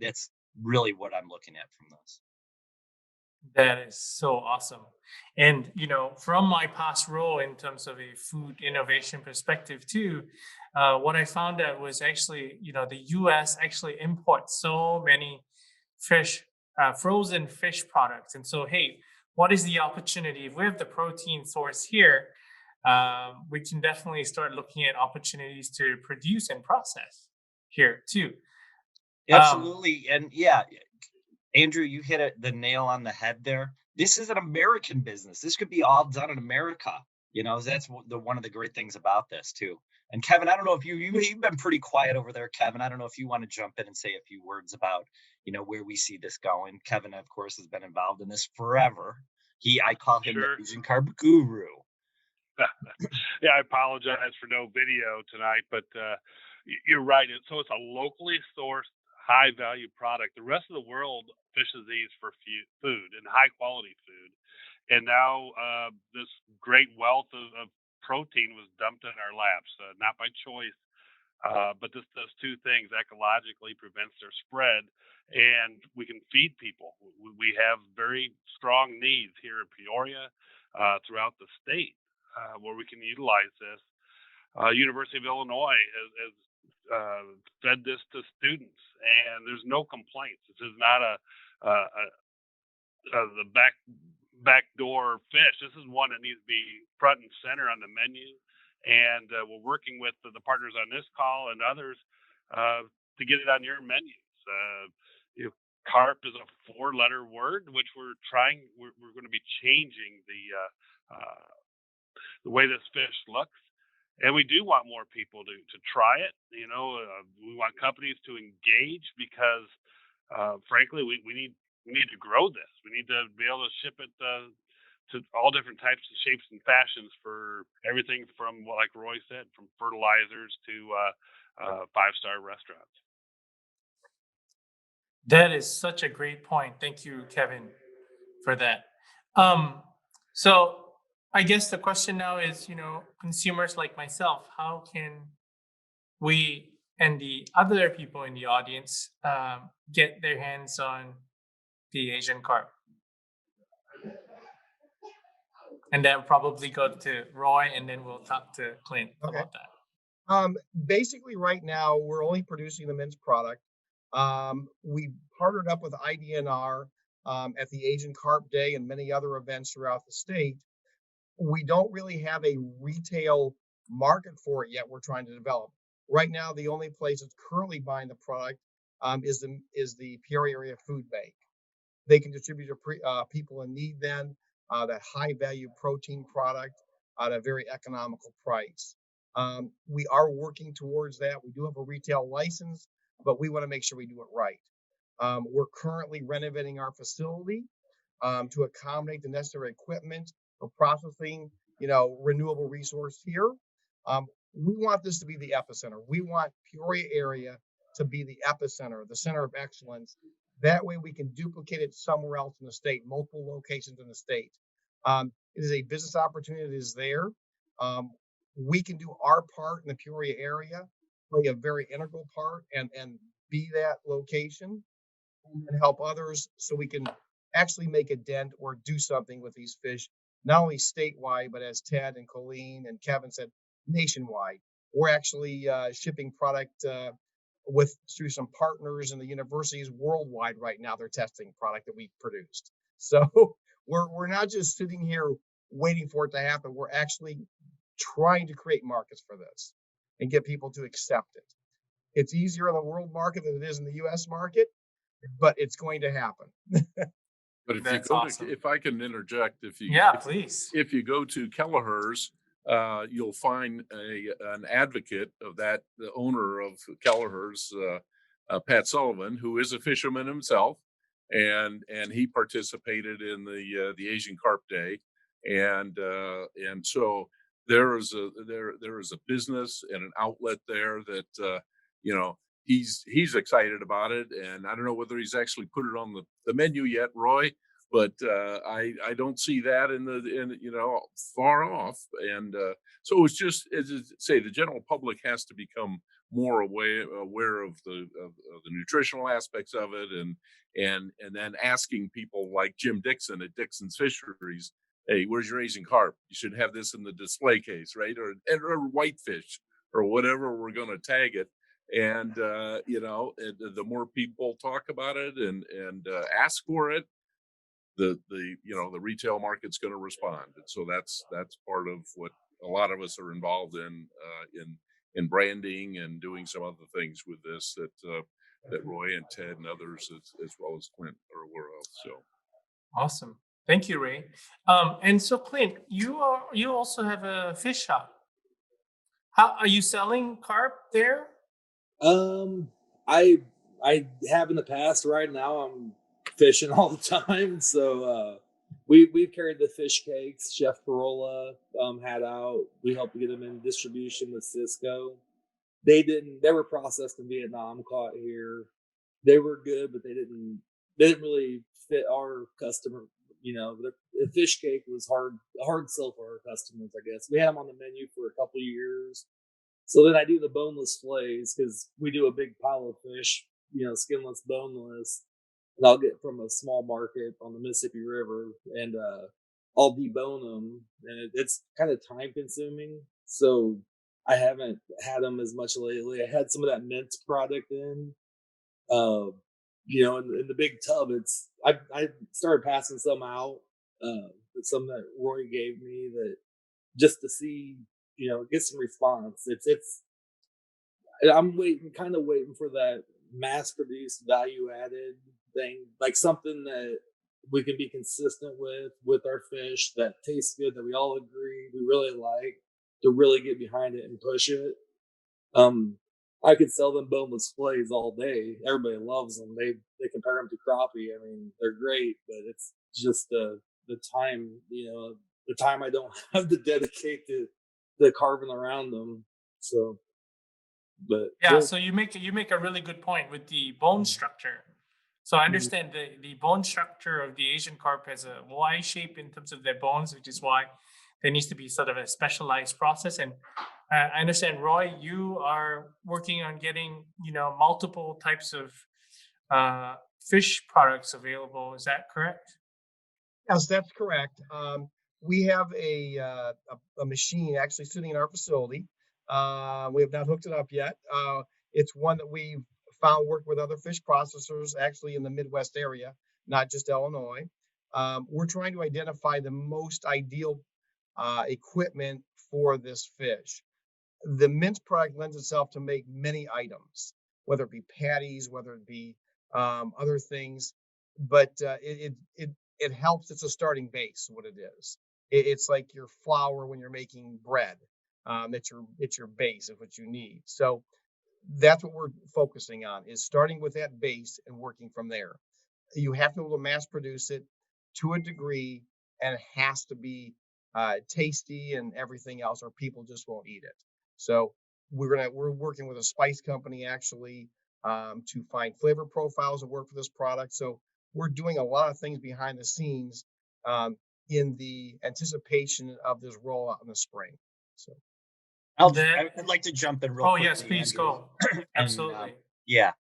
That's really what I'm looking at from this. That is so awesome. And, from my past role in terms of a food innovation perspective too, what I found out was actually, the US actually imports so many fish, frozen fish products. And so, hey, what is the opportunity? If we have the protein source here, we can definitely start looking at opportunities to produce and process here too. Absolutely. And yeah, Andrew, you hit the nail on the head there. This is an American business. This could be all done in America. That's one of the great things about this too. And Kevin, I don't know if you've been pretty quiet over there, Kevin. I don't know if you want to jump in and say a few words about, where we see this going. Kevin, of course, has been involved in this forever. I call him Sure. the Asian Carp guru. Yeah, I apologize for no video tonight, but you're right. So it's a locally sourced, high value product. The rest of the world fishes these for food and high quality food. And now this great wealth of protein was dumped in our laps, not by choice. But this does two things: ecologically prevents their spread, and we can feed people. We have very strong needs here in Peoria, throughout the state, where we can utilize this. University of Illinois has fed this to students, and there's no complaints. This is not the backdoor fish. This is one that needs to be front and center on the menu. And we're working with the partners on this call and others to get it on your menus. Carp is a 4-letter word, which we're going to be changing the way this fish looks. And we do want more people to try it. We want companies to engage because, frankly, we need to grow this. We need to be able to ship it to all different types of shapes and fashions for everything from, like Roy said, from fertilizers to 5-star restaurants. That is such a great point. Thank you, Kevin, for that. So I guess the question now is, consumers like myself, how can we and the other people in the audience get their hands on the Asian carp? And then probably go to Roy, and then we'll talk to Clint about that. Basically, right now, we're only producing the minced product. We partnered up with IDNR at the Asian Carp Day and many other events throughout the state. We don't really have a retail market for it yet. We're trying to develop. Right now, the only place that's currently buying the product is the Peoria Area Food Bank. They can distribute to people in need then that high value protein product at a very economical price. We are working towards that. We do have a retail license, but we want to make sure we do it right. We're currently renovating our facility to accommodate the necessary equipment for processing, renewable resource here. We want this to be the epicenter. We want Peoria area to be the epicenter, the center of excellence. That way we can duplicate it somewhere else in the state, multiple locations in the state. It is a business opportunity that is there. We can do our part in the Peoria area, play a very integral part and be that location and help others so we can actually make a dent or do something with these fish, not only statewide, but as Ted and Colleen and Kevin said, nationwide. We're actually shipping product through some partners in the universities worldwide right now. They're testing product that we produced. So we're not just sitting here waiting for it to happen. We're actually trying to create markets for this and get people to accept it. It's easier in the world market than it is in the U.S. market, but it's going to happen. But if That's you go awesome. if I can interject, Please. If you go to Kelleher's, you'll find an advocate of that, the owner of Kelleher's, Pat Sullivan, who is a fisherman himself, and he participated in the Asian Carp Day, and so there is a business and an outlet there that you know he's excited about it, and I don't know whether he's actually put it on the menu yet, Roy. But I don't see that in far off, and so it's just as I say, the general public has to become more aware of the nutritional aspects of it, and then asking people like Jim Dixon at Dixon's Fisheries, hey, where's your Asian carp? You should have this in the display case, right? Or whitefish or whatever we're going to tag it. And the more people talk about it and ask for it, the retail market's going to respond. And so that's part of what a lot of us are involved in branding and doing some other things with this that Roy and Ted and others as well as Clint are aware of. So Awesome. Thank you, Ray. And so Clint, you also have a fish shop. How are you selling carp there? Um, I I have in the past. Right now, I'm fishing all the time. So we've carried the fish cakes. Chef Parola had out. We helped get them in distribution with Cisco. They didn't. They were processed in Vietnam, caught here. They were good, but they didn't really fit our customer. The fish cake was hard sell for our customers. I guess we had them on the menu for a couple of years. So then I do the boneless fillets because we do a big pile of fish, skinless, boneless, and I'll get from a small market on the Mississippi River, and I'll debone them, and it's kind of time consuming. So I haven't had them as much lately. I had some of that mint product uh, in the big tub. I started passing some out, some that Roy gave me that just to see, get some response. I'm kind of waiting for that mass produced value added thing, like something that we can be consistent with our fish that tastes good, that we all agree we really like, to really get behind it and push it. Um, I could sell them boneless fillets all day. Everybody loves them. They compare them to crappie. I mean, they're great, but it's just the time, the time I don't have to dedicate to the carving around them. So, but Yeah, so you make a really good point with the bone structure. So I Mhm. understand the bone structure of the Asian carp has a Y shape in terms of their bones, which is why there needs to be sort of a specialized process. And I understand, Roy, you are working on getting multiple types of uh, fish products available. Is that correct? Yes, that's correct. We have a machine actually sitting in our facility. We have not hooked it up yet. It's one that we've found work with other fish processors actually in the Midwest area, not just Illinois. We're trying to identify the most ideal equipment for this fish. The mince product lends itself to make many items, whether it be patties, whether it be other things. But it helps. It's a starting base. What it is, it's like your flour when you're making bread. It's your base of what you need. So that's what we're focusing on, is starting with that base and working from there. You have to be able to mass produce it to a degree, and it has to be tasty and everything else, or people just won't eat it. So we're working with a spice company actually to find flavor profiles that work for this product. So we're doing a lot of things behind the scenes um, in the anticipation of this rollout in the spring. So I'd like to jump in real Oh, yes, quickly, please Andrew. go. And Absolutely. yeah,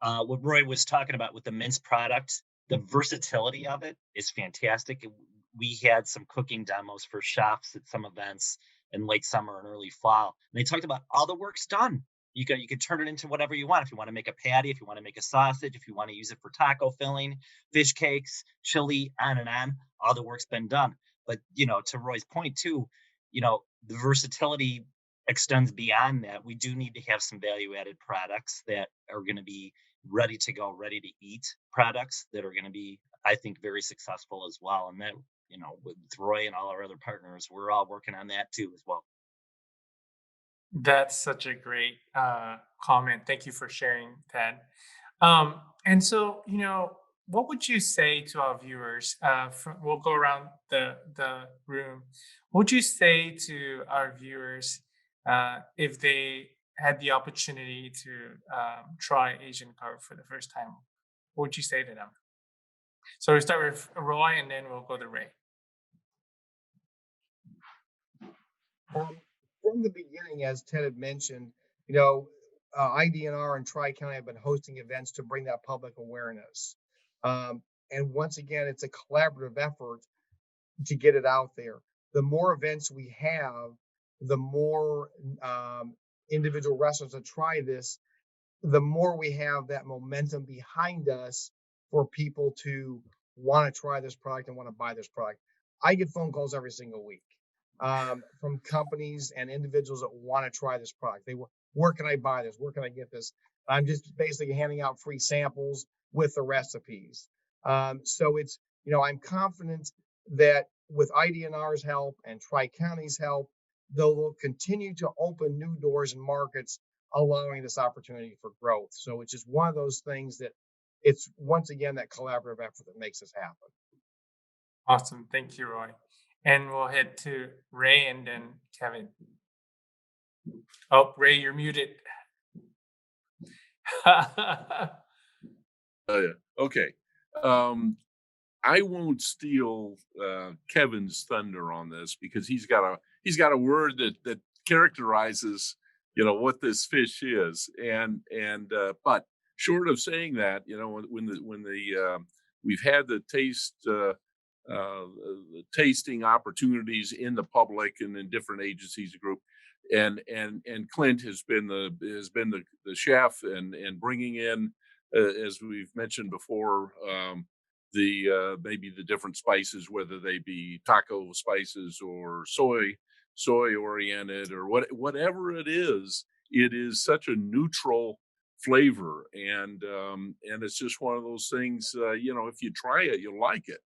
what Roy was talking about with the mince product, the versatility of it is fantastic. We had some cooking demos for chefs at some events in late summer and early fall. And they talked about all the work's done. You can turn it into whatever you want. If you want to make a patty, if you want to make a sausage, if you want to use it for taco filling, fish cakes, chili, on and on, all the work's been done. But to Roy's point too, the versatility extends beyond that. We do need to have some value added products that are going to be ready to go, ready to eat products that are going to be, I think, very successful as well. And that, with Roy and all our other partners, we're all working on that too as well. That's such a great comment. Thank you for sharing that. And so, what would you say to our viewers? We'll go around the room. What would you say to our viewers if they had the opportunity to try Asian carp for the first time? What would you say to them? So we start with Roy, and then we'll go to Ray. From the beginning, as Ted had mentioned, you know, IDNR and Tri-County have been hosting events to bring that public awareness. And once again, it's a collaborative effort to get it out there. The more events we have, the more individual restaurants that try this, the more we have that momentum behind us for people to want to try this product and want to buy this product. I get phone calls every single week from companies and individuals that want to try this product. Where can I buy this? Where can I get this? I'm just basically handing out free samples with the recipes. So it's, you know, I'm confident that with IDNR's help and Tri-County's help, they'll continue to open new doors and markets, allowing this opportunity for growth. So it's just one of those things that it's, once again, that collaborative effort that makes this happen. Awesome. Thank you, Roy. And we'll head to Ray and then Kevin. Oh, Ray, you're muted. Okay. I won't steal Kevin's thunder on this because he's got a word that characterizes, you know, what this fish is, and but short of saying that, you know, when we've had the tasting opportunities in the public and in different agencies group, and Clint has been the chef and bringing in, as we've mentioned before, the maybe the different spices, whether they be taco spices or soy oriented or whatever it is such a neutral flavor, and it's just one of those things, you know, if you try it, you'll like it.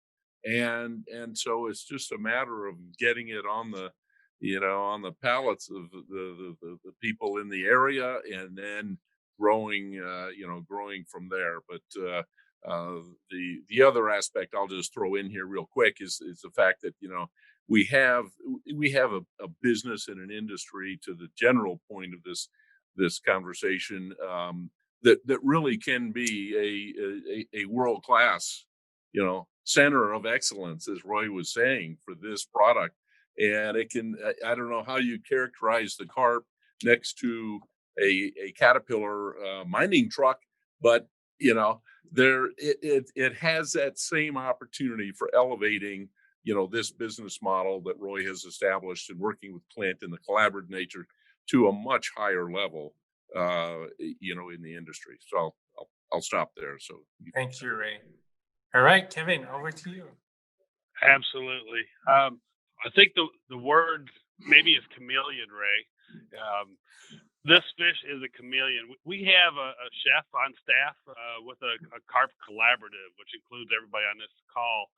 And so it's just a matter of getting it on the, you know, on the palates of the people in the area, and then growing, you know, growing from there. But the other aspect I'll just throw in here real quick is the fact that, you know, we have a business and an industry, to the general point of this conversation, that really can be a world class, you know, center of excellence, as Roy was saying, for this product. And it can, I don't know how you characterize the carp next to a Caterpillar mining truck, but you know, it has that same opportunity for elevating, you know, this business model that Roy has established and working with Clint and the collaborative nature to a much higher level, you know, in the industry. So I'll stop there. So Thank you, Ray. All right, Kevin, over to you. Absolutely. I think the word maybe is chameleon, Ray. This fish is a chameleon. We have a chef on staff with a carp collaborative, which includes everybody on this call.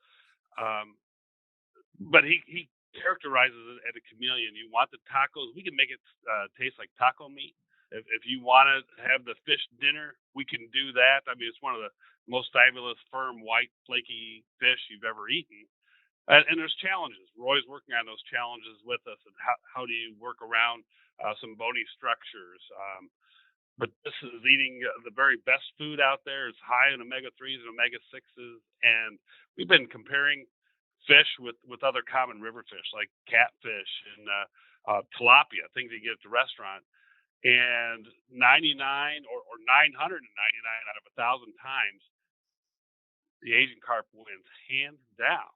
But he characterizes it as a chameleon. You want the tacos, we can make it taste like taco meat. If you want to have the fish dinner, we can do that. I mean, it's one of the most fabulous, firm, white, flaky fish you've ever eaten. And there's challenges. Roy's working on those challenges with us. And how do you work around some bony structures? But this is eating the very best food out there. It's high in omega-3s and omega-6s. And we've been comparing fish with other common river fish like catfish and tilapia, things you get at the restaurant. And 99 or 999 out of 1,000 times, the Asian carp wins hands down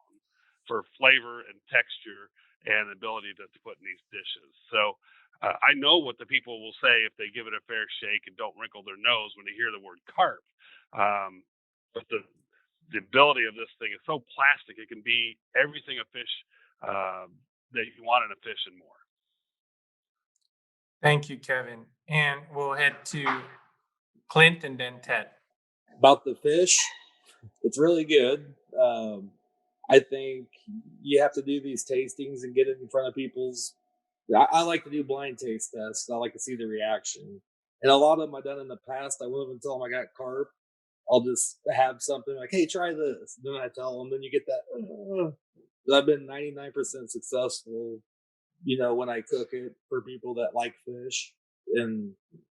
for flavor and texture and ability to put in these dishes. So I know what the people will say if they give it a fair shake and don't wrinkle their nose when they hear the word carp. But the ability of this thing is so plastic, it can be everything a fish that you want in a fish and more. Thank you, Kevin. And we'll head to Clint and then Ted. About the fish, it's really good. I think you have to do these tastings and get it in front of people's. I like to do blind taste tests. I like to see the reaction. And a lot of them I've done in the past. I won't even tell them I got carp. I'll just have something like, hey, try this. Then I tell them, then you get that. But I've been 99% successful, when I cook it for people that like fish. And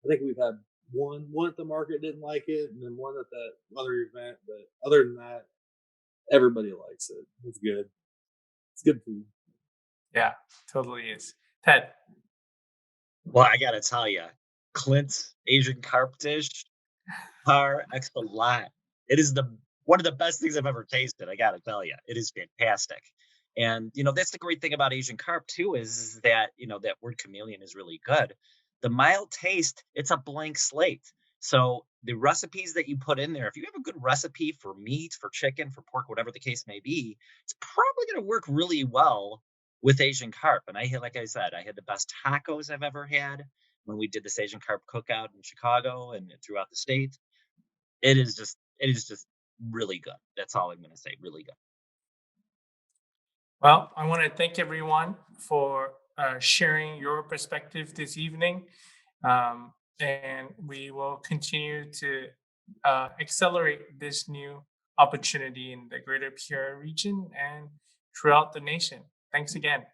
I think we've had one at the market didn't like it, and then one at that other event. But other than that, everybody likes it. It's good. It's good food. Yeah, totally is. Ted. Well, I gotta tell you, Clint's Asian carp dish, par excellent. It is one of the best things I've ever tasted. I gotta tell you, it is fantastic. And that's the great thing about Asian carp too, is that that word chameleon is really good. The mild taste, it's a blank slate. So the recipes that you put in there, if you have a good recipe for meat, for chicken, for pork, whatever the case may be, it's probably going to work really well with Asian carp. And like I said, I had the best tacos I've ever had when we did this Asian carp cookout in Chicago and throughout the state. It is just really good. That's all I'm going to say. Really good. Well, I want to thank everyone for sharing your perspective this evening. And we will continue to accelerate this new opportunity in the Greater Peoria region and throughout the nation. Thanks again.